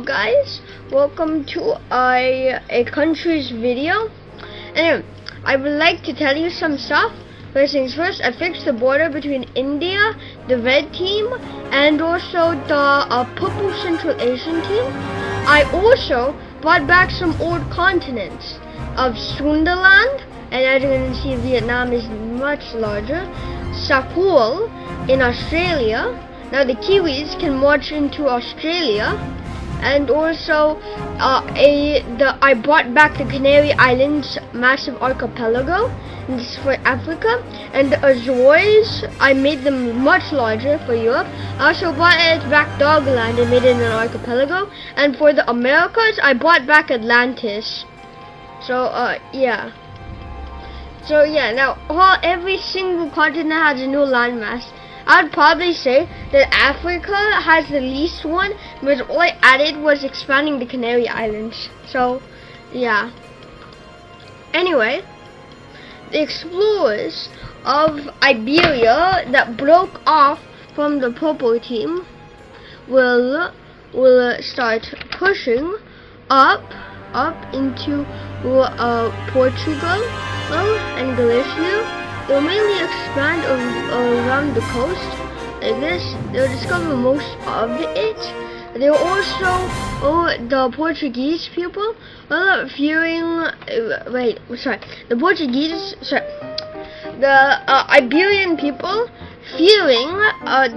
Hello guys, welcome to a country's video. Anyway, I would like to tell you some stuff. First things first, I fixed the border between India, the red team, and also the purple Central Asian team. I also brought back some old continents of Sundaland, and as you can see, Vietnam is much larger. Sakul in Australia. Now the Kiwis can march into Australia, and also I brought back the Canary Islands massive archipelago, and this is for Africa, and the Azores I made them much larger for Europe. I also brought it back Dogland and made it an archipelago, and for the Americas I brought back Atlantis. So now every single continent has a new landmass. I'd probably say that Africa has the least one, because all I added was expanding the Canary Islands. So, yeah. Anyway, the explorers of Iberia that broke off from the purple team will start pushing up into Portugal and Galicia. They'll mainly expand around the coast. Like this, they'll discover most of it. They'll also, the Portuguese people, the Iberian people, fearing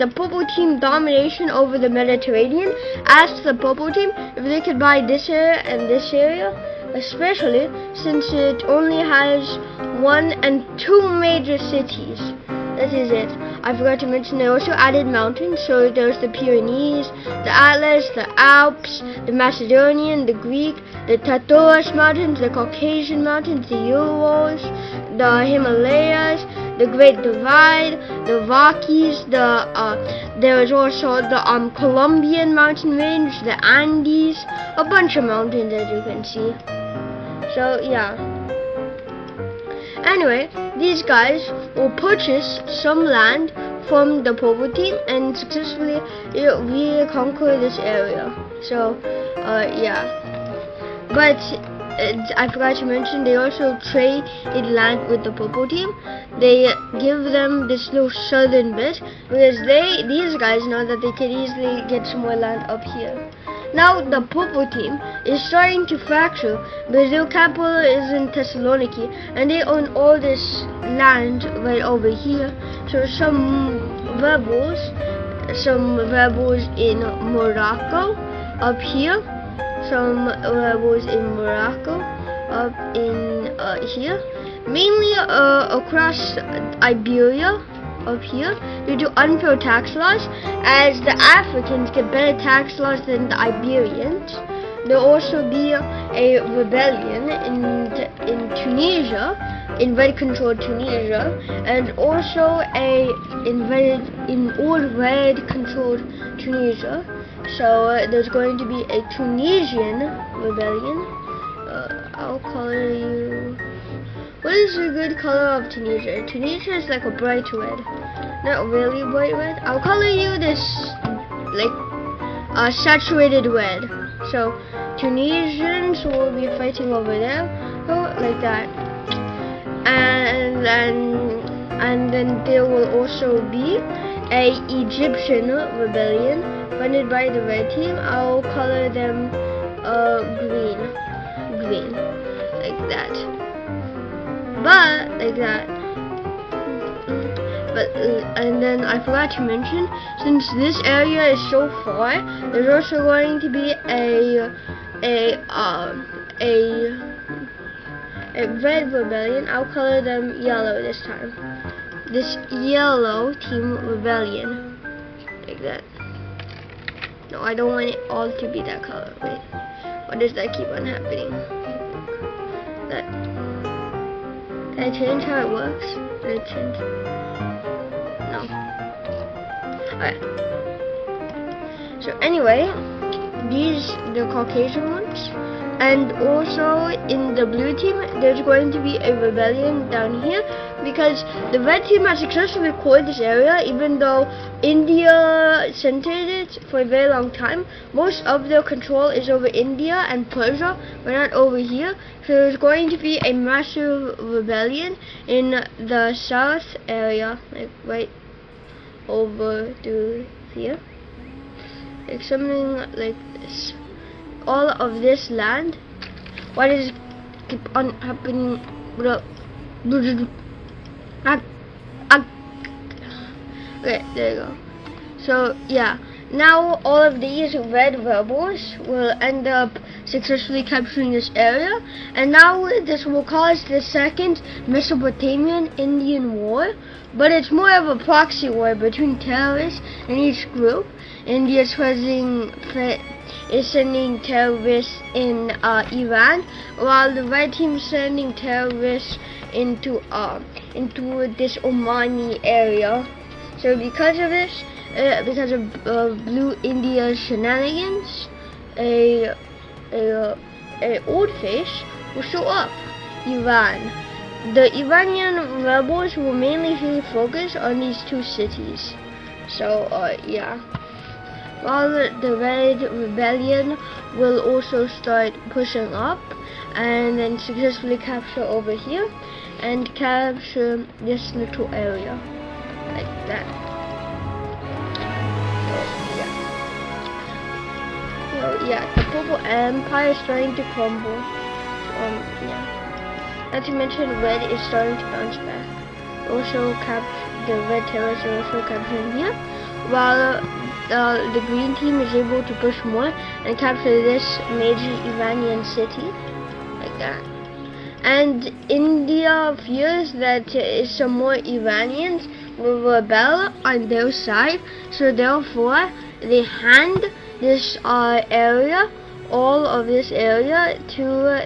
the purple team domination over the Mediterranean, asked the purple team if they could buy this area and this area, especially since it only has 1 and 2 major cities. That is it. I forgot to mention they also added mountains, so there's the Pyrenees, the Atlas, the Alps, the Macedonian, the Greek, the Taurus Mountains, the Caucasian Mountains, the Urals, the Himalayas, the Great Divide, the Rockies, there is also the Colombian mountain range, the Andes, a bunch of mountains as you can see. So yeah. Anyway, these guys will purchase some land from the purple team and successfully reconquer this area. So yeah. But I forgot to mention they also trade land with the purple team. They give them this little southern bit because these guys know that they can easily get some more land up here. Now the purple team is starting to fracture because their capital is in Thessaloniki and they own all this land right over here. So some rebels in Morocco up here, some rebels in Morocco up in here, mainly across Iberia up here due to unfair tax laws, as the Africans get better tax laws than the Iberians. There will also be a rebellion in Tunisia, in red-controlled Tunisia, and also in old red-controlled Tunisia. So there's going to be a Tunisian rebellion. I'll color you. What is a good color of Tunisia? Tunisia is like a bright red. Not really bright red. I'll color you this, like, saturated red. So, Tunisians will be fighting over there. Like that. And then there will also be a Egyptian rebellion funded by the red team. I'll color them green. Like that. But like that. And then I forgot to mention, since this area is so far, there's also going to be a red rebellion. I'll color them yellow this time. This yellow team rebellion, like that. No, I don't want it all to be that color. Wait, why does that keep on happening? That. Can I change how it works? Can I change? No. Alright. So anyway, these the Caucasian ones, And also in the blue team, there's going to be a rebellion down here because the red team has successfully cleared this area, even though India centered it for a very long time. Most of their control is over India and Persia, but not over here. So there's going to be a massive rebellion in the south area, like right over to here, like something like this. All of this land, why does it keep on happening? Okay, there you go. So yeah, now all of these red rebels will end up successfully capturing this area, and now this will cause the second Mesopotamian Indian War, but it's more of a proxy war between terrorists in each group. India is sending terrorists in Iran, while the red team is sending terrorists into this Omani area. So because of this, because of Blue India's shenanigans, a old face will show up, Iran. The Iranian rebels will mainly focus on these two cities. So yeah. While the Red Rebellion will also start pushing up and then successfully capture over here and capture this little area like that. So yeah, the Purple Empire is starting to crumble. Yeah. Not to mention Red is starting to bounce back. Also the Red terrorists are also capturing here, while the green team is able to push more and capture this major Iranian city like that. And India fears that some more Iranians will rebel on their side, so therefore they hand this area, all of this area, to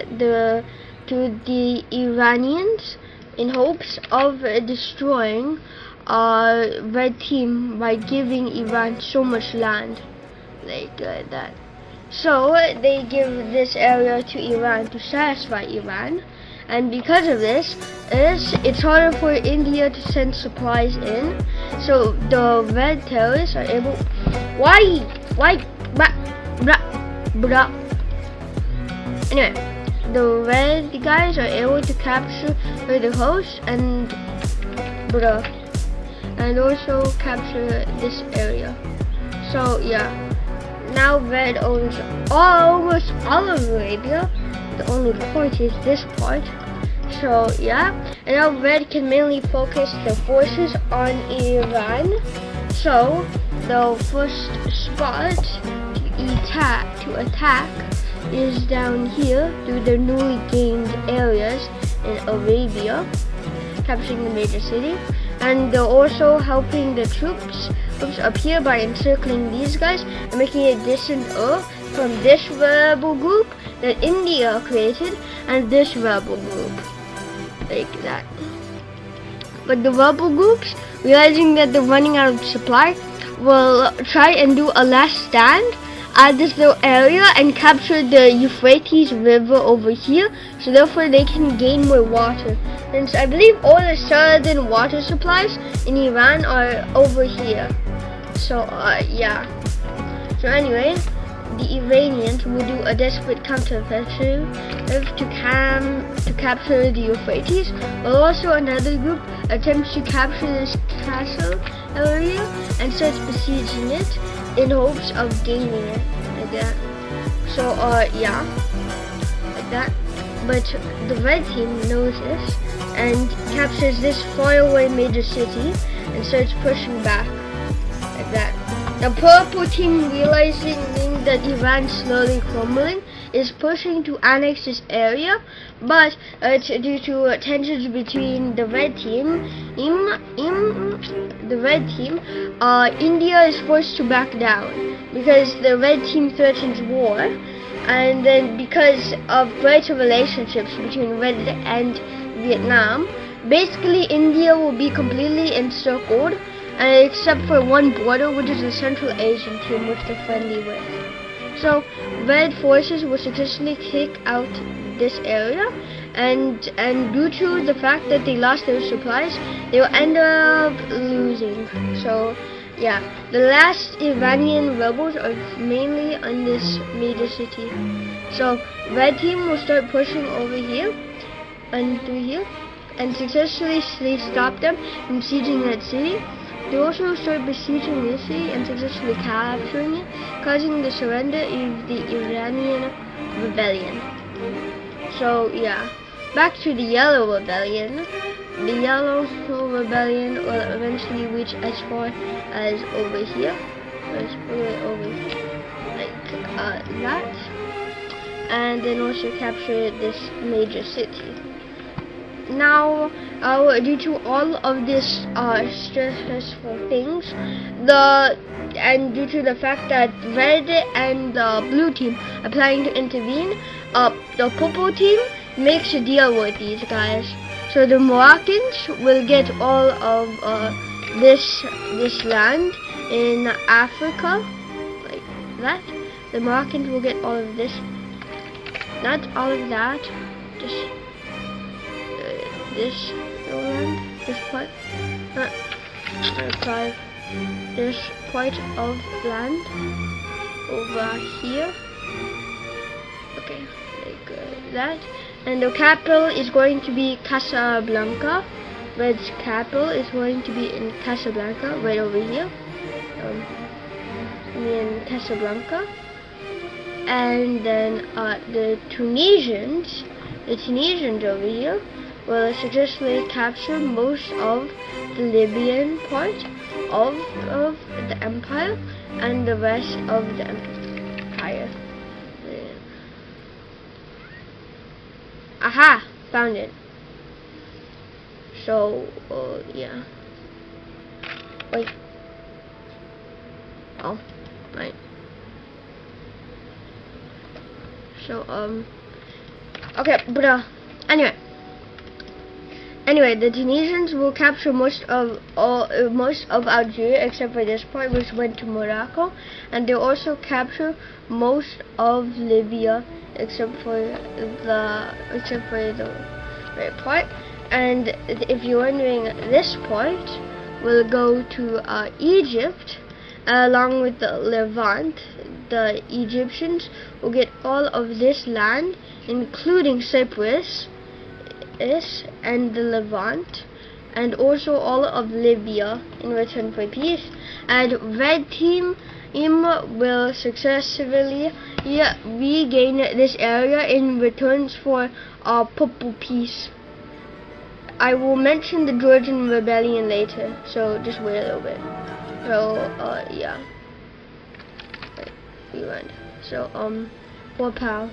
the Iranians in hopes of destroying red team by giving Iran so much land like that. So they give this area to Iran to satisfy Iran, and because of this, it's harder for India to send supplies in. So the red terrorists are able. Anyway, the red guys are able to capture the host and also capture this area. So yeah, now Red owns almost all of Arabia. The only part is this part. So yeah, and now Red can mainly focus the forces on Iran. So the first spot to attack is down here through the newly gained areas in Arabia, capturing the major city. And they're also helping the troops up here by encircling these guys and making a distant from this rebel group that India created and this rebel group, like that. But the rebel groups, realizing that they're running out of supply, will try and do a last stand at this little area and capture the Euphrates River over here, so therefore they can gain more water. Since I believe all the southern water supplies in Iran are over here. So yeah. So anyway, the Iranians will do a desperate counter-offensive to capture the Euphrates, while also another group attempts to capture this castle area and starts besieging it in hopes of gaining it like that. So yeah, like that. But the red team knows this and captures this faraway major city and starts pushing back like that. The purple team, realizing that Iran's slowly crumbling, is pushing to annex this area, but due to tensions between the red team, India is forced to back down because the red team threatens war, and then because of greater relationships between Red and Vietnam, basically India will be completely encircled, except for one border, which is the Central Asian team, which they're friendly with. So red forces will successfully take out this area, and due to the fact that they lost their supplies, they will end up losing. So yeah, the last Iranian rebels are mainly on this major city. So red team will start pushing over here and through here, and successfully stop them from sieging that city. They also start besieging this city and successfully capturing it, causing the surrender of the Iranian rebellion. So yeah, back to the Yellow Rebellion. The Yellow Rebellion will eventually reach as far as over here. Let's put it over here, like that, and then also capture this major city. Now, due to all of this stressful things, and due to the fact that red and the blue team are planning to intervene, the purple team makes a deal with these guys. So the Moroccans will get all of this land in Africa, like that. The Moroccans will get all of this, not all of that, just this land, this part, this part of land over here. Okay, like that. And the capital is going to be Casablanca. Red's capital is going to be in Casablanca, right over here. In Casablanca. And then the Tunisians over here will successfully capture most of the Libyan part of the empire and the rest of the empire. Aha! Found it. So, yeah. Wait. Oh, right. So, okay, but, Anyway, the Tunisians will capture most of Algeria except for this part, which went to Morocco, and they'll also capture most of Libya except for the right part. And if you're wondering, this part will go to Egypt along with the Levant. The Egyptians will get all of this land, including Cyprus and the Levant, and also all of Libya in return for peace. And red team will successfully regain this area in returns for purple peace. I will mention the Georgian rebellion later, so just wait a little bit. So yeah, rewind. So Pal.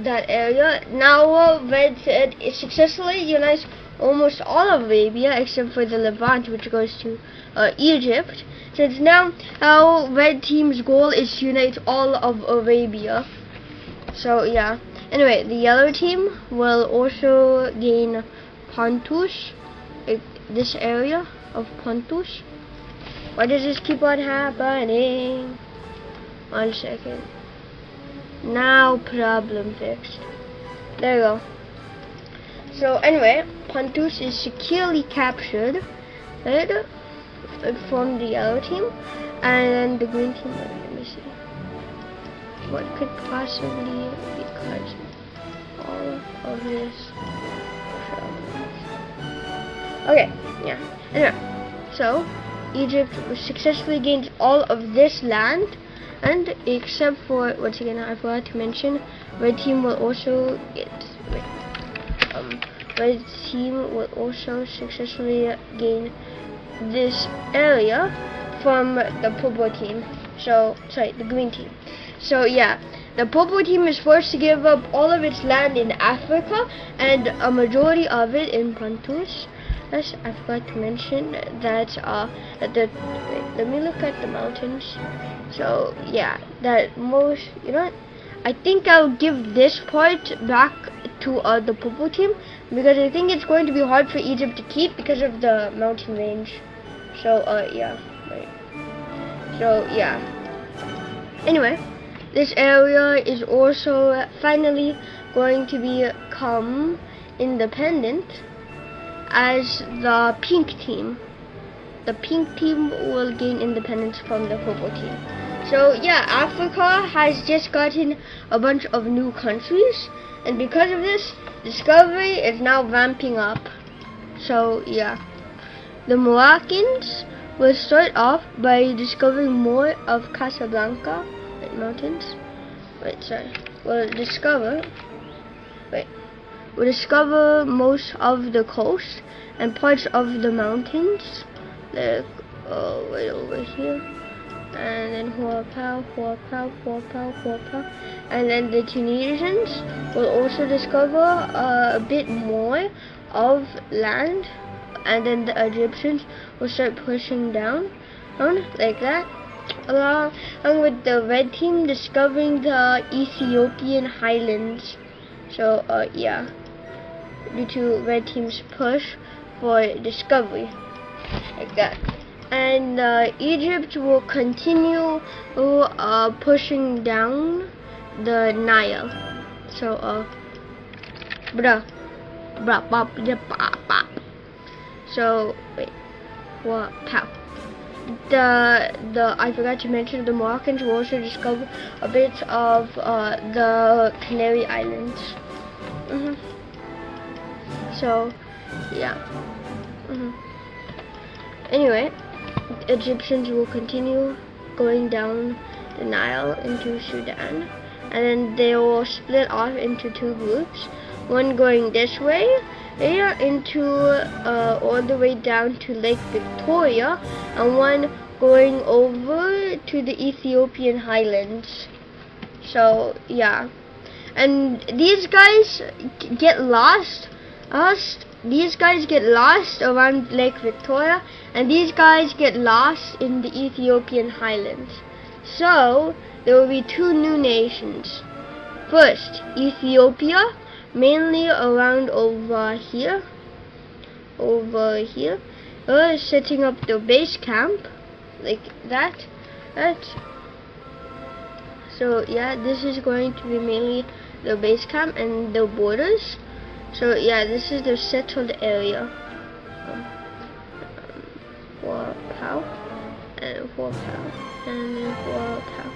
That area. Now red it successfully unites almost all of Arabia except for the Levant, which goes to Egypt. So it's now red team's goal is to unite all of Arabia. So yeah. Anyway, the yellow team will also gain Pontus, this area of Pontus. Why does this keep on happening? 1 second. Now problem fixed. There you go. So anyway, Pontus is securely captured from the yellow team, and the green team. Let me see. What could possibly be causing all of this problems? Okay, yeah. Anyway, so Egypt successfully gained all of this land. And except for, once again, I forgot to mention, red team will also get, red team will also successfully gain this area from the purple team. So, sorry, the green team. So yeah, the purple team is forced to give up all of its land in Africa and a majority of it in Pontus. Yes, I forgot to mention that let me look at the mountains. So yeah, that most, you know what, I think I'll give this part back to the purple team, because I think it's going to be hard for Egypt to keep because of the mountain range. So yeah, right. So yeah. Anyway, this area is also finally going to become independent as the pink team. The pink team will gain independence from the purple team. So yeah, Africa has just gotten a bunch of new countries, and because of this, discovery is now ramping up. So yeah, the Moroccans will start off by discovering more of Casablanca. Wait, mountains? Wait, sorry. We'll discover most of the coast and parts of the mountains. Like, right over here. And then Huapao. And then the Tunisians will also discover a bit more of land. And then the Egyptians will start pushing down like that. Along with the red team discovering the Ethiopian highlands. So yeah, due to red team's push for discovery, like that. And Egypt will continue pushing down the Nile. So so wait, what? Pow. I forgot to mention the Moroccans will also discover a bit of the Canary Islands. So yeah. Anyway, Egyptians will continue going down the Nile into Sudan, and then they will split off into two groups. One going this way, into all the way down to Lake Victoria, and one going over to the Ethiopian highlands. So yeah, and these guys get lost. These guys get lost around Lake Victoria, and these guys get lost in the Ethiopian highlands. So there will be two new nations. First, Ethiopia, mainly around over here, setting up the base camp like that. So yeah, this is going to be mainly the base camp and the borders. So yeah, this is the settled area. Huapao and Huapao and then Huapao.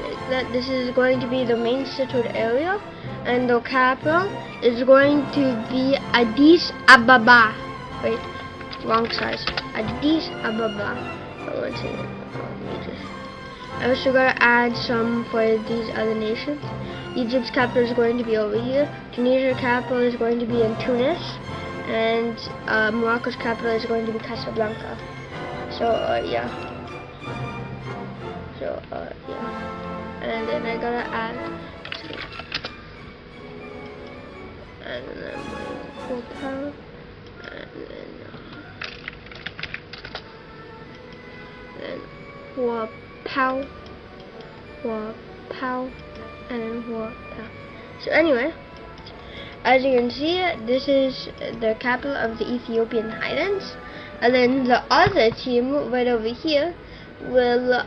Like that. This is going to be the main settled area, and the capital is going to be Addis Ababa. Wait, wrong size. Addis Ababa. Oh, one second. I also gotta add some for these other nations. Egypt's capital is going to be over here. Tunisia's capital is going to be in Tunis, and Morocco's capital is going to be Casablanca. So yeah. So yeah. And then I gotta add. And then Huapao. And then Huapao. And then Huapao. So anyway, as you can see, this is the capital of the Ethiopian highlands, and then the other team right over here will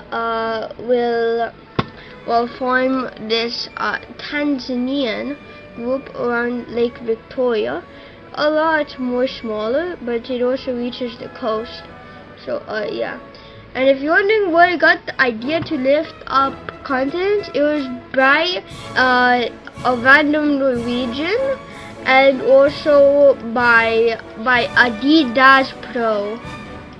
form this Tanzanian group around Lake Victoria, a lot more smaller, but it also reaches the coast. So yeah. And if you're wondering where I got the idea to lift up continents, it was by a random Norwegian, and also by Adidas Pro.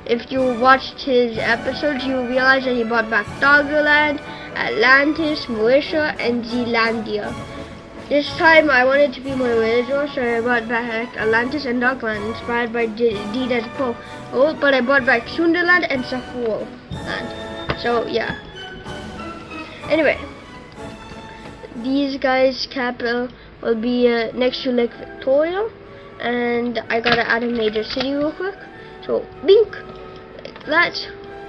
If you watched his episodes, you realize that he brought back Doggerland, Atlantis, Mauritius, and Zealandia. This time I wanted to be more original, so I brought back Atlantis and Doggerland, inspired by Adidas Pro. Oh, but I brought back Sunderland and Safo Land. So yeah. Anyway, these guys' capital will be next to Lake Victoria, and I gotta add a major city real quick. So bink, like that.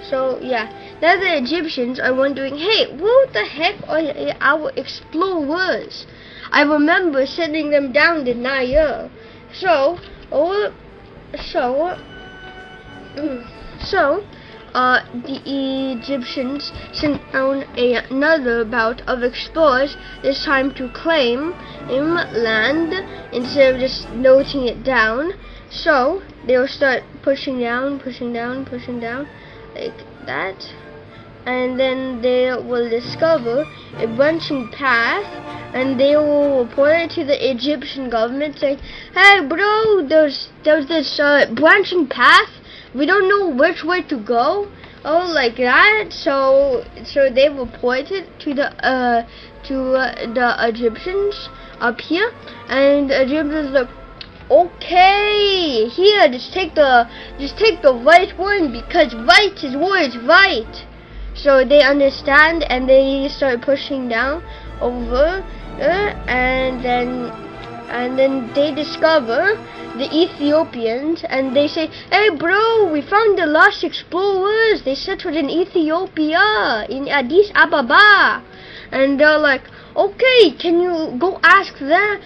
So yeah. Now the Egyptians are wondering, hey, what the heck are our explorers? I remember sending them down the Nile. So the Egyptians sent down another bout of explorers, this time to claim land instead of just noting it down. So they will start pushing down, like that. And then they will discover a branching path, and they will report it to the Egyptian government saying, "Hey bro, there's this branching path. We don't know which way to go." Oh, like that. So they reported to the Egyptians up here, and the Egyptians like, "Okay, here, just take the right one, because right is always right." So they understand, and they start pushing down over, and then they discover the Ethiopians, and they say, "Hey bro, we found the lost explorers. They settled in Ethiopia, in Addis Ababa." And they're like, "Okay, can you go ask them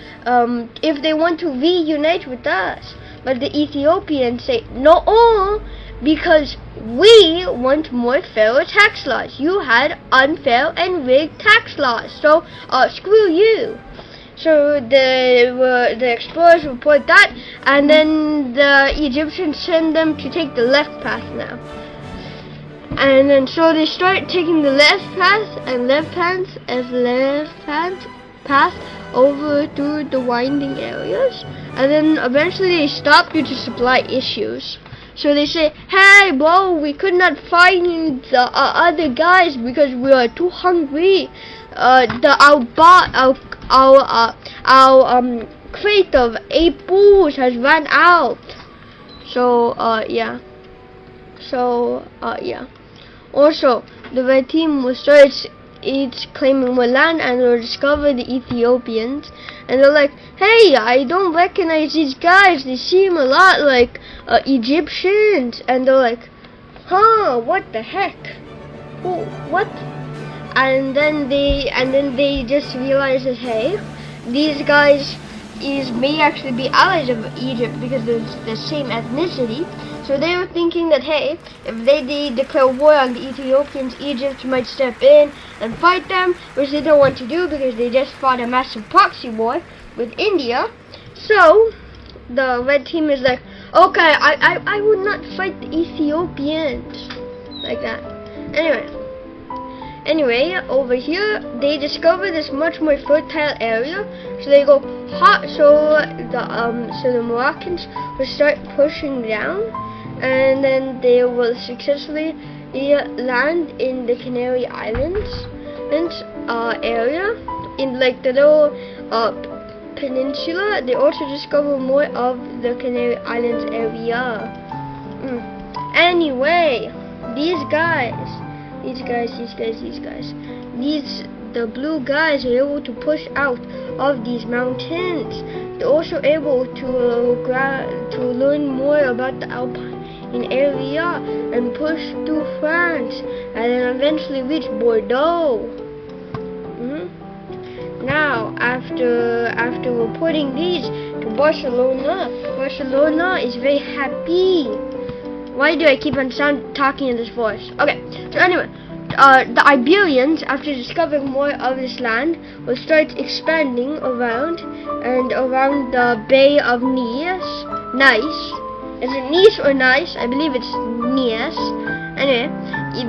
if they want to reunite with us?" But the Ethiopians say, "No, because we want more fair tax laws. You had unfair and rigged tax laws, so screw you." So the explorers report that, and then the Egyptians send them to take the left path now. And then so they start taking the left path over to the winding areas, and then eventually they stop due to supply issues. So they say, "Hey bro, we could not find the other guys because we are too hungry. Our crate of 8 bulls has run out." So yeah. Also, the red team will start claiming more land, and will discover the Ethiopians, and they're like, "Hey, I don't recognize these guys. They seem a lot like Egyptians." And they're like, "Huh? What the heck? What?" And then they just realize that, hey, these guys may actually be allies of Egypt because they're the same ethnicity. So they were thinking that, hey, if they declare war on the Ethiopians, Egypt might step in and fight them, which they don't want to do because they just fought a massive proxy war with India. So the red team is like, "Okay, I would not fight the Ethiopians," like that. Anyway, over here they discover this much more fertile area, so they go hot. So the Moroccans will start pushing down, and then they will successfully land in the Canary Islands area, in like the little peninsula. They also discover more of the Canary Islands area. Anyway, the blue guys are able to push out of these mountains. They're also able to learn more about the Alpine area and push through France, and then eventually reach Bordeaux. Now, after reporting these to Barcelona is very happy. Why do I keep on talking in this voice? Okay, so anyway, the Iberians, after discovering more of this land, will start expanding around the Bay of Nice. Is it Nice or Nice? I believe it's Nice. Anyway,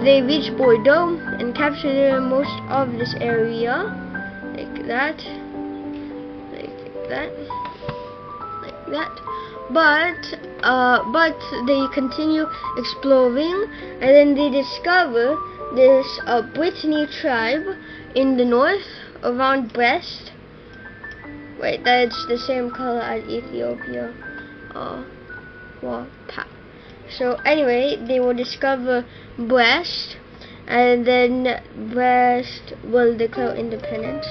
they reach Bordeaux and capture most of this area, like that. But they continue exploring, and then they discover this Brittany tribe in the north around Brest. Wait, that's the same color as Ethiopia. So anyway, they will discover Brest, and then Brest will declare independence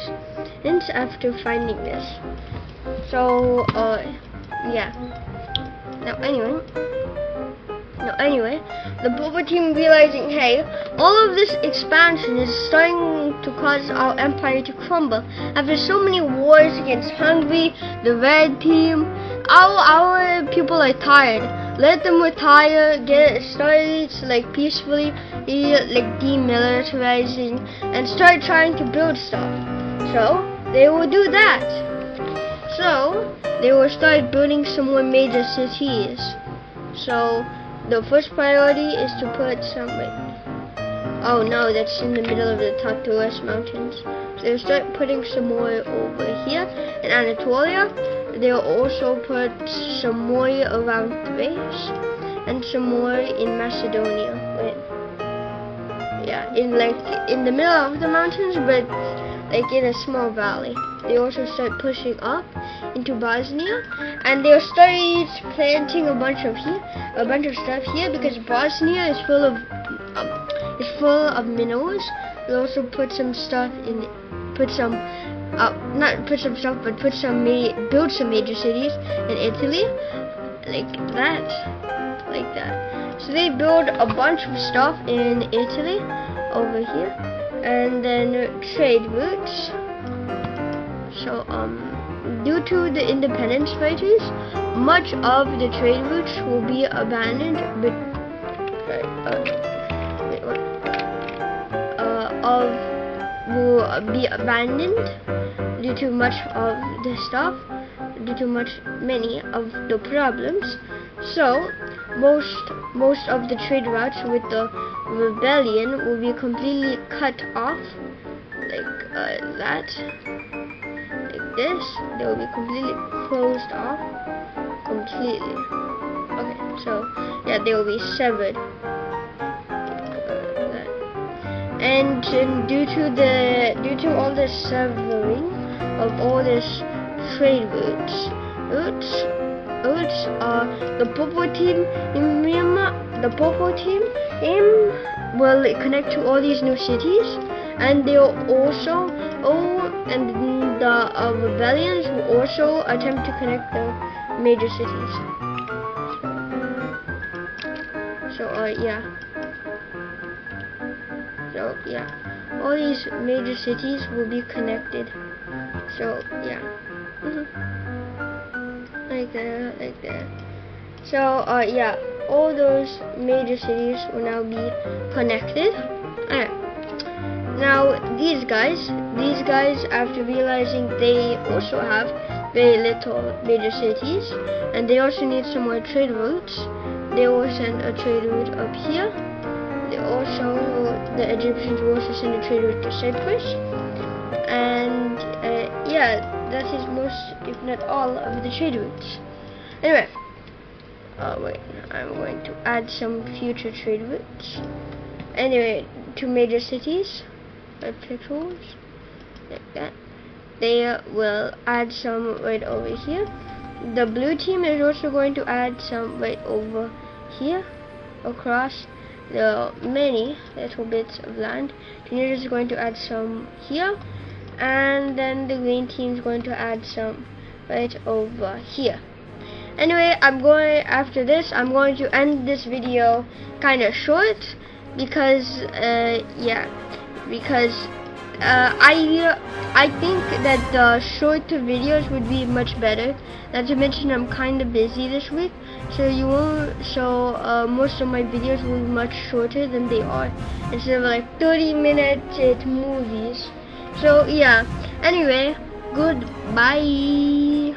after finding this. So yeah. Now anyway, No, anyway, the Boba team realizing, hey, all of this expansion is starting to cause our empire to crumble. After so many wars against Hungry, the Red team, our people are tired. Let them retire, get started like peacefully, like demilitarizing, and start trying to build stuff. So they will do that. So they will start building some more major cities. So the first priority is to put some. Oh no, that's in the middle of the Tartarus Mountains. So they'll start putting some more over here in Anatolia. They'll also put some more around Thrace and some more in Macedonia. Yeah, in the middle of the mountains, but like in a small valley. They also start pushing up into Bosnia, and they'll start planting a bunch of stuff here because Bosnia is full of minerals. They'll also put some stuff in, build some major cities in Italy, like that. So they build a bunch of stuff in Italy over here, and then trade routes. So due to the independence fighters, much of the trade routes will be abandoned. Will be abandoned due to many of the problems. So most of the trade routes with the rebellion will be completely cut off, like that. This, they will be completely closed off, completely. Okay, so yeah, they will be severed. And due to all the severing of all this trade routes, the Popo team in Myanmar, will connect to all these new cities, and they'll also the rebellions will also attempt to connect the major cities. So yeah, all these major cities will be connected. So yeah, like that. So yeah, all those major cities will now be connected. Alright. Now these guys, after realizing they also have very little major cities, and they also need some more trade routes, they will send a trade route up here. The Egyptians will also send a trade route to Cyprus, and yeah, that is most, if not all, of the trade routes. Anyway, wait, I'm going to add some future trade routes. Anyway, to major cities, pixels, like that. They will add some right over here. The blue team is also going to add some right over here, across the many little bits of land. Teenagers is going to add some here, and then the green team is going to add some right over here. Anyway, after this I'm going to end this video kind of short because I think that the shorter videos would be much better. Not to mention I'm kind of busy this week, so most of my videos will be much shorter than they are, instead of like 30-minute movies. So yeah. Anyway, goodbye.